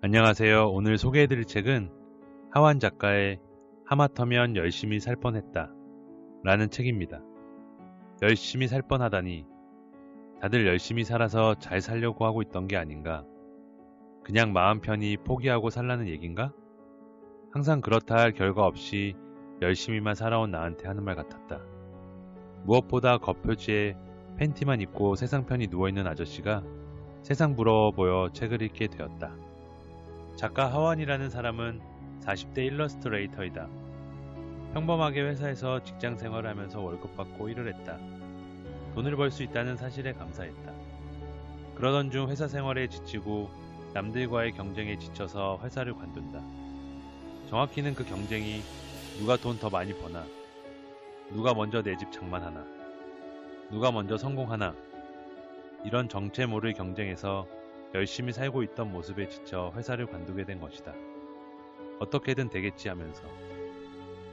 안녕하세요. 오늘 소개해드릴 책은 하완 작가의 하마터면 열심히 살 뻔했다 라는 책입니다. 열심히 살 뻔하다니 다들 열심히 살아서 잘 살려고 하고 있던 게 아닌가? 그냥 마음 편히 포기하고 살라는 얘긴가? 항상 그렇다 할 결과 없이 열심히만 살아온 나한테 하는 말 같았다. 무엇보다 겉표지에 팬티만 입고 세상 편히 누워있는 아저씨가 세상 부러워 보여 책을 읽게 되었다. 작가 하완이라는 사람은 40대 일러스트레이터이다. 평범하게 회사에서 직장 생활을 하면서 월급 받고 일을 했다. 돈을 벌 수 있다는 사실에 감사했다. 그러던 중 회사 생활에 지치고 남들과의 경쟁에 지쳐서 회사를 관둔다. 정확히는 그 경쟁이 누가 돈 더 많이 버나, 누가 먼저 내 집 장만하나, 누가 먼저 성공하나, 이런 정체 모를 경쟁에서 열심히 살고 있던 모습에 지쳐 회사를 관두게 된 것이다. 어떻게든 되겠지 하면서.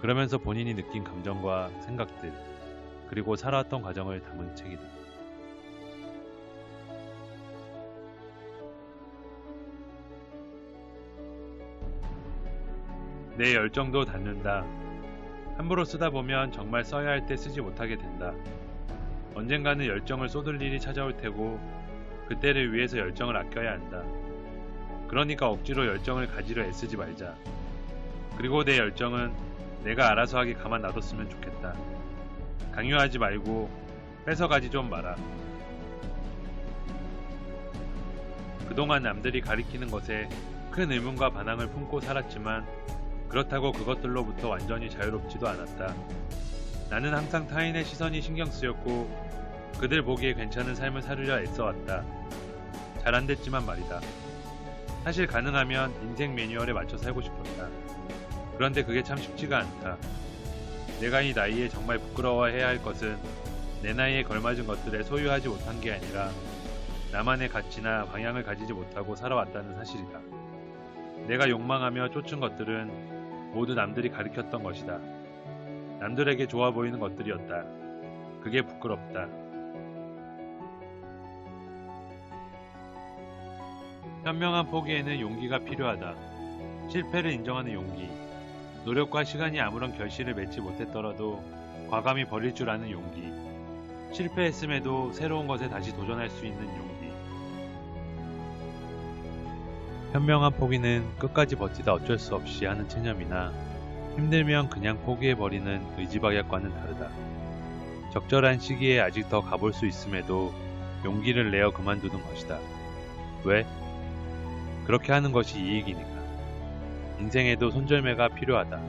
그러면서 본인이 느낀 감정과 생각들, 그리고 살아왔던 과정을 담은 책이다. 내 열정도 닿는다. 함부로 쓰다 보면 정말 써야 할 때 쓰지 못하게 된다. 언젠가는 열정을 쏟을 일이 찾아올 테고 그때를 위해서 열정을 아껴야 한다. 그러니까 억지로 열정을 가지려 애쓰지 말자. 그리고 내 열정은 내가 알아서 하기 가만 놔뒀으면 좋겠다. 강요하지 말고 뺏어가지 좀 마라. 그동안 남들이 가리키는 것에 큰 의문과 반항을 품고 살았지만 그렇다고 그것들로부터 완전히 자유롭지도 않았다. 나는 항상 타인의 시선이 신경 쓰였고 그들 보기에 괜찮은 삶을 살으려 애써왔다. 잘 안됐지만 말이다. 사실 가능하면 인생 매뉴얼에 맞춰 살고 싶었다. 그런데 그게 참 쉽지가 않다. 내가 이 나이에 정말 부끄러워해야 할 것은 내 나이에 걸맞은 것들에 소유하지 못한 게 아니라 나만의 가치나 방향을 가지지 못하고 살아왔다는 사실이다. 내가 욕망하며 쫓은 것들은 모두 남들이 가리켰던 것이다. 남들에게 좋아 보이는 것들이었다. 그게 부끄럽다. 현명한 포기에는 용기가 필요하다. 실패를 인정하는 용기, 노력과 시간이 아무런 결실을 맺지 못했더라도 과감히 버릴 줄 아는 용기, 실패했음에도 새로운 것에 다시 도전할 수 있는 용기. 현명한 포기는 끝까지 버티다 어쩔 수 없이 하는 체념이나 힘들면 그냥 포기해버리는 의지박약과는 다르다. 적절한 시기에 아직 더 가볼 수 있음에도 용기를 내어 그만두는 것이다. 왜? 그렇게 하는 것이 이익이니까. 인생에도 손절매가 필요하다.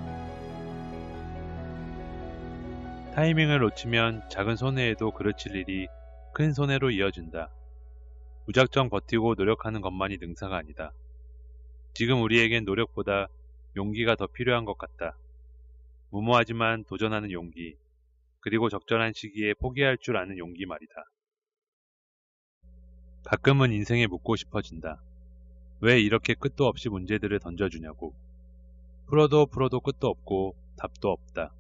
타이밍을 놓치면 작은 손해에도 그르칠 일이 큰 손해로 이어진다. 무작정 버티고 노력하는 것만이 능사가 아니다. 지금 우리에겐 노력보다 용기가 더 필요한 것 같다. 무모하지만 도전하는 용기, 그리고 적절한 시기에 포기할 줄 아는 용기 말이다. 가끔은 인생에 묻고 싶어진다. 왜 이렇게 끝도 없이 문제들을 던져주냐고. 풀어도 끝도 없고 답도 없다.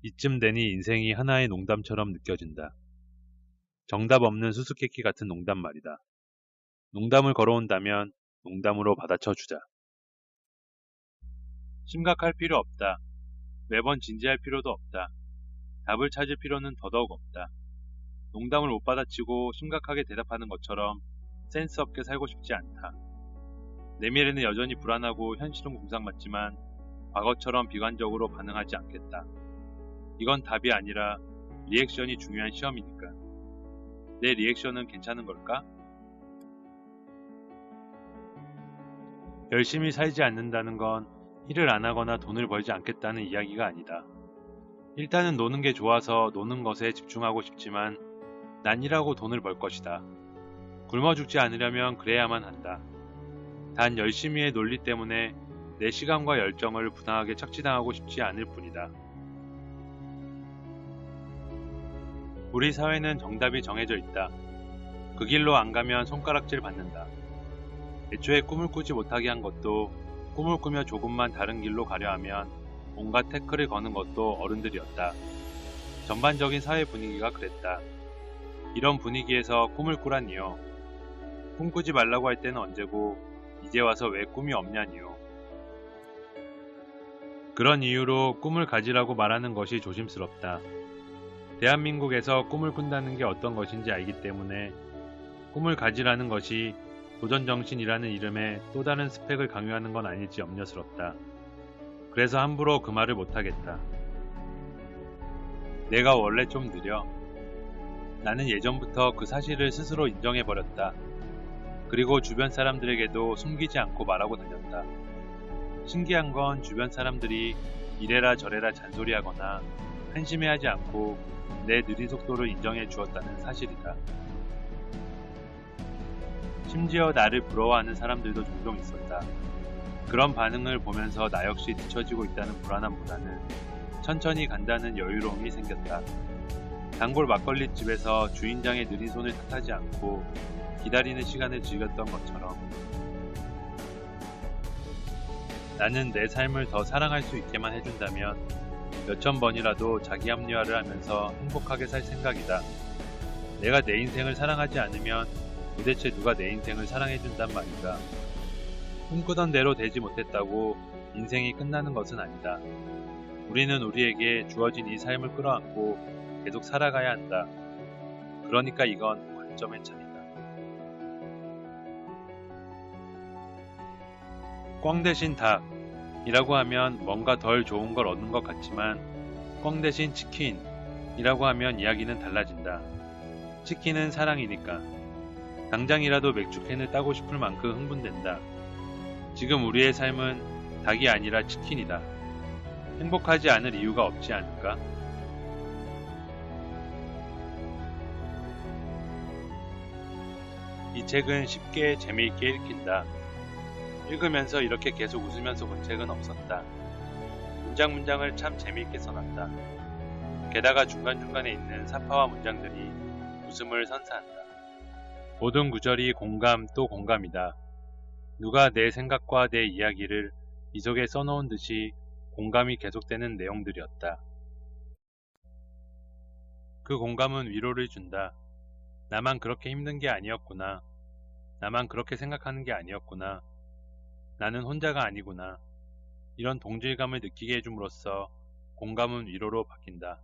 이쯤 되니 인생이 하나의 농담처럼 느껴진다. 정답 없는 수수께끼 같은 농담 말이다. 농담을 걸어온다면 농담으로 받아쳐주자. 심각할 필요 없다. 매번 진지할 필요도 없다. 답을 찾을 필요는 더더욱 없다. 농담을 못 받아치고 심각하게 대답하는 것처럼 센스 없게 살고 싶지 않다. 내 미래는 여전히 불안하고 현실은 공상맞지만 과거처럼 비관적으로 반응하지 않겠다. 이건 답이 아니라 리액션이 중요한 시험이니까. 내 리액션은 괜찮은 걸까? 열심히 살지 않는다는 건 일을 안 하거나 돈을 벌지 않겠다는 이야기가 아니다. 일단은 노는 게 좋아서 노는 것에 집중하고 싶지만 난 일하고 돈을 벌 것이다. 굶어 죽지 않으려면 그래야만 한다. 단 열심히의 논리 때문에 내 시간과 열정을 부당하게 착취당하고 싶지 않을 뿐이다. 우리 사회는 정답이 정해져 있다. 그 길로 안 가면 손가락질 받는다. 애초에 꿈을 꾸지 못하게 한 것도 꿈을 꾸며 조금만 다른 길로 가려 하면 온갖 태클을 거는 것도 어른들이었다. 전반적인 사회 분위기가 그랬다. 이런 분위기에서 꿈을 꾸라니요. 꿈꾸지 말라고 할 때는 언제고 이제 와서 왜 꿈이 없냐니요. 그런 이유로 꿈을 가지라고 말하는 것이 조심스럽다. 대한민국에서 꿈을 꾼다는 게 어떤 것인지 알기 때문에 꿈을 가지라는 것이 도전정신이라는 이름의 또 다른 스펙을 강요하는 건 아닐지 염려스럽다. 그래서 함부로 그 말을 못하겠다. 내가 원래 좀 느려. 나는 예전부터 그 사실을 스스로 인정해버렸다. 그리고 주변 사람들에게도 숨기지 않고 말하고 다녔다. 신기한 건 주변 사람들이 이래라 저래라 잔소리하거나 한심해하지 않고 내 느린 속도를 인정해 주었다는 사실이다. 심지어 나를 부러워하는 사람들도 종종 있었다. 그런 반응을 보면서 나 역시 뒤처지고 있다는 불안함보다는 천천히 간다는 여유로움이 생겼다. 단골 막걸리집에서 주인장의 느린 손을 탓하지 않고 기다리는 시간을 즐겼던 것처럼 나는 내 삶을 더 사랑할 수 있게만 해준다면 몇천 번이라도 자기 합리화를 하면서 행복하게 살 생각이다. 내가 내 인생을 사랑하지 않으면 도대체 누가 내 인생을 사랑해준단 말인가. 꿈꾸던 대로 되지 못했다고 인생이 끝나는 것은 아니다. 우리는 우리에게 주어진 이 삶을 끌어안고 계속 살아가야 한다. 그러니까 이건 관점의 차이다. 꽝 대신 닭이라고 하면 뭔가 덜 좋은 걸 얻는 것 같지만 꽝 대신 치킨이라고 하면 이야기는 달라진다. 치킨은 사랑이니까. 당장이라도 맥주캔을 따고 싶을 만큼 흥분된다. 지금 우리의 삶은 닭이 아니라 치킨이다. 행복하지 않을 이유가 없지 않을까? 이 책은 쉽게 재미있게 읽힌다. 읽으면서 이렇게 계속 웃으면서 본 책은 없었다. 문장을 참 재미있게 써놨다. 게다가 중간중간에 있는 사파와 문장들이 웃음을 선사한다. 모든 구절이 공감 또 공감이다. 누가 내 생각과 내 이야기를 이 속에 써놓은 듯이 공감이 계속되는 내용들이었다. 그 공감은 위로를 준다. 나만 그렇게 힘든 게 아니었구나. 나만 그렇게 생각하는 게 아니었구나. 나는 혼자가 아니구나. 이런 동질감을 느끼게 해줌으로써 공감은 위로로 바뀐다.